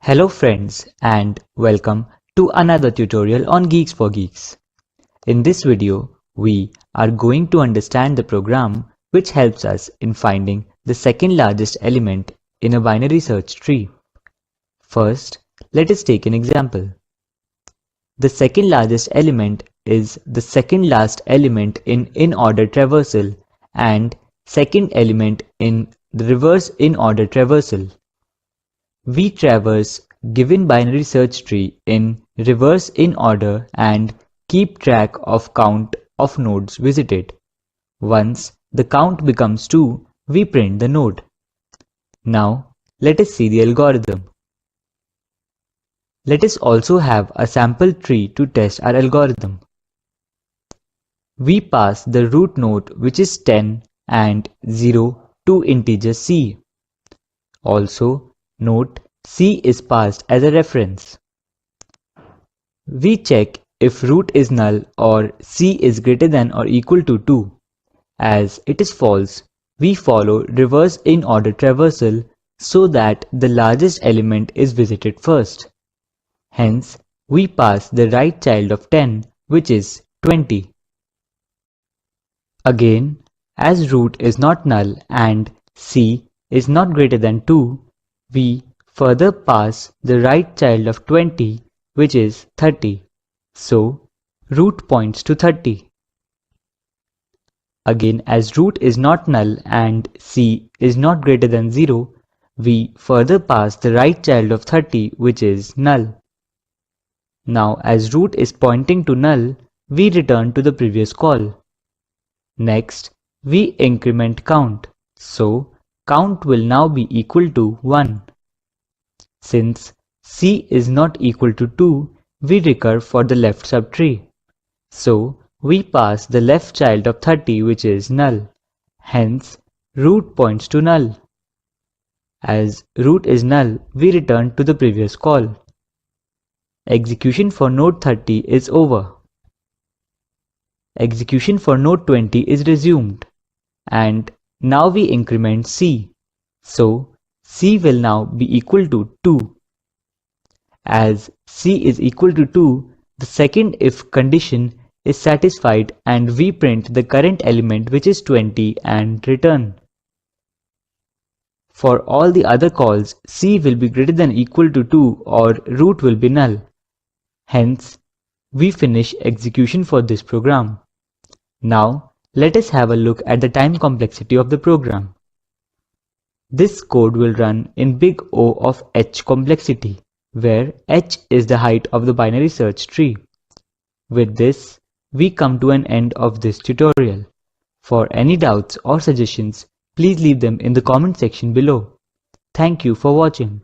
Hello friends and welcome to another tutorial on Geeks for Geeks. In this video, we are going to understand the program which helps us in finding the second largest element in a binary search tree. First, let us take an example. The second largest element is the second last element in order traversal and second element in the reverse in order traversal. We traverse given binary search tree in reverse in order and keep track of count of nodes visited. Once the count becomes 2, we print the node. Now let us see the algorithm. Let us also have a sample tree to test our algorithm. We pass the root node which is 10 and 0 to integer c. Also, note c is passed as a reference. We check if root is null or c is greater than or equal to 2. As it is false, we follow reverse in order traversal so that the largest element is visited first. Hence, we pass the right child of 10, which is 20. Again, as root is not null and c is not greater than 2, we further pass the right child of 20, which is 30. So, root points to 30. Again, as root is not null and c is not greater than 0, we further pass the right child of 30, which is null. Now, as root is pointing to null, we return to the previous call. Next, we increment count. So, count will now be equal to 1. Since c is not equal to 2, we recur for the left subtree. So, we pass the left child of 30, which is null. Hence, root points to null. As root is null, we return to the previous call. Execution for node 30 is over. Execution for node 20 is resumed. And now we increment c. So, c will now be equal to 2. As c is equal to 2, the second if condition is satisfied and we print the current element which is 20 and return. For all the other calls, c will be greater than or equal to 2 or root will be null. Hence, we finish execution for this program. Now, let us have a look at the time complexity of the program. This code will run in big O of h complexity, where h is the height of the binary search tree. With this, we come to an end of this tutorial. For any doubts or suggestions, please leave them in the comment section below. Thank you for watching.